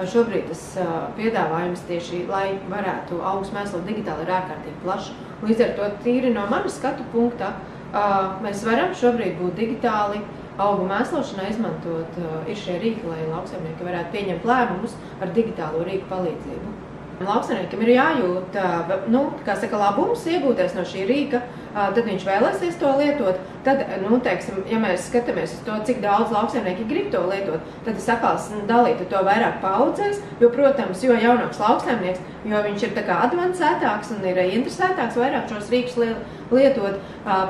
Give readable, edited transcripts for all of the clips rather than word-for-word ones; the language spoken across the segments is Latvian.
šobrīd tas piedāvājums tieši, lai varētu augus mēslot digitāli, ir ārkārtīgi plašs. Līdz ar to tīri no manas skatu punkta mēs varam šobrīd būt digitāli, augu mēslošanai izmantot ir šie rīki, lai lauksaimnieki varētu pieņemt lēmumus ar digitālo rīku palīdzību. Lauksaimniekam ir jājūt, labums iegūtais no šī rīka, tad viņš vēlēsies to lietot. Tad, ja mēs skatāmies uz to, cik daudz lauksaimnieki grib to lietot, tad es atkal dalītu to vairāk paudzēs, jo, protams, jo jaunāks lauksaimnieks, jo viņš ir tā kā advancētāks un ir interesētāks vairāk šos rīkus lietot.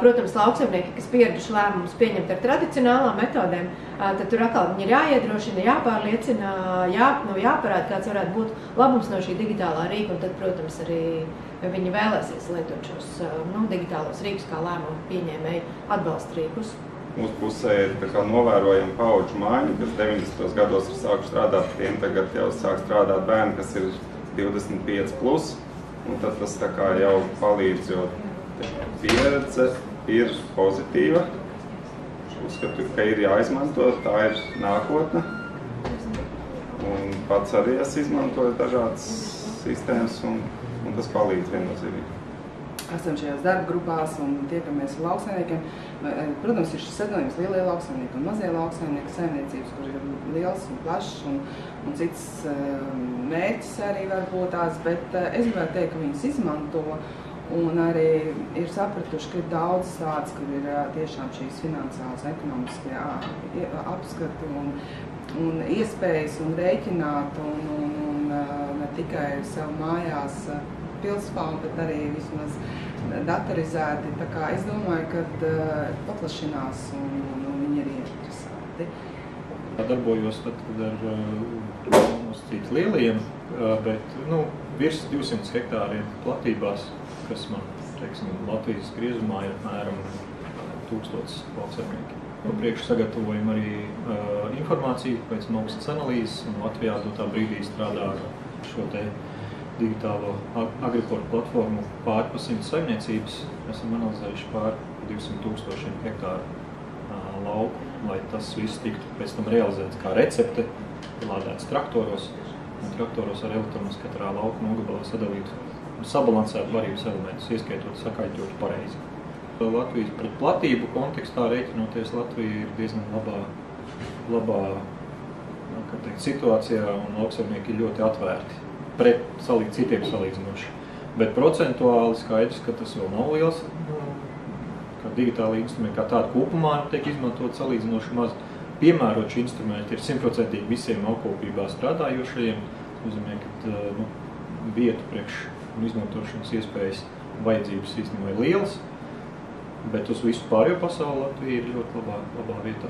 Protams, lauksaimnieki, kas pieraduši lēmumus pieņemt ar tradicionālām metodēm, tad tur atkal viņi ir jāiedrošina, jāpārliecina, jāparāda, kāds varētu būt labums no šī digitālā rīka, un tad, protams, arī viņi vēlēsies lietot šos digitālos rīkus kā lēmumu pieņēmēji atbalsta rīkus. Mūsu pusē ir novērojama paudžu maiņa, kas 90. gados ir sākuši strādāt, tiem tagad jau sāk strādāt bērni, kas ir 25+, un tad tas jau palīdz, jo pieredze ir pozitīva. Uzskatu, ka ir jāizmanto, tā ir nākotne. Un pats arī es izmantoju dažādas sistēmas, un tas palīdz viennozīmīgi. Esam šajās darba grupās un tiekamies ar lauksaimniekiem. Protams, ir šis sadalījums lielie lauksaimnieki un mazie lauksaimnieki saimniecības, kur ir liels un plašs un cits mērķis arī var būt tās, bet es gribētu teikt, ka viņas izmanto un arī ir sapratuši, ka ir daudz tādas, kur ir tiešām šīs finansiālas, ekonomiskie apskati un iespējas un rēķināt un ne tikai sev mājās pilspālu, bet arī vismaz datorizēti. Tā kā es domāju, ka paplašinās un viņi ir interesanti. Darbojos ar lielajiem, bet virs 200 hektāriem platībās, kas man, Latvijas griezumā ir apmēram 1000 lauksaimnieki. Priekš sagatavojam arī informāciju pēc augstas analīzes, un Latvijā dotā brīdī strādā ar šo te digitālo agriportu platformu pāri pa 100 saimniecības. Esam analizējuši pāri 200,000 hektāru lauku, lai tas viss tiktu pēc tam realizēts kā recepte, lādēts traktoros, un traktoros ar elektroniski katrā lauka nogabalā sadalītu un sabalansētu varības elementus, ieskaitot sakaļķot pareizi. Latvijas pret platību kontekstā rēķinoties, Latvija ir diezgan labā situācijā, un lauksaimnieki ir ļoti atvērti pret citiem salīdzinoši. Bet procentuāli skaidrs, ka tas vēl nav liels, kā digitāli instrumenti, kā tāda kopumā tiek izmantot salīdzinoši maz. Piemērot šī instrumenti ir 100% visiem augkopībā strādājošajiem. Tas nozīmē, ka vietu priekš un izmantošanas iespējas vajadzības īstenībā ir lielas, bet uz visu pārējo pasauli Latvija ir ļoti labā vietā.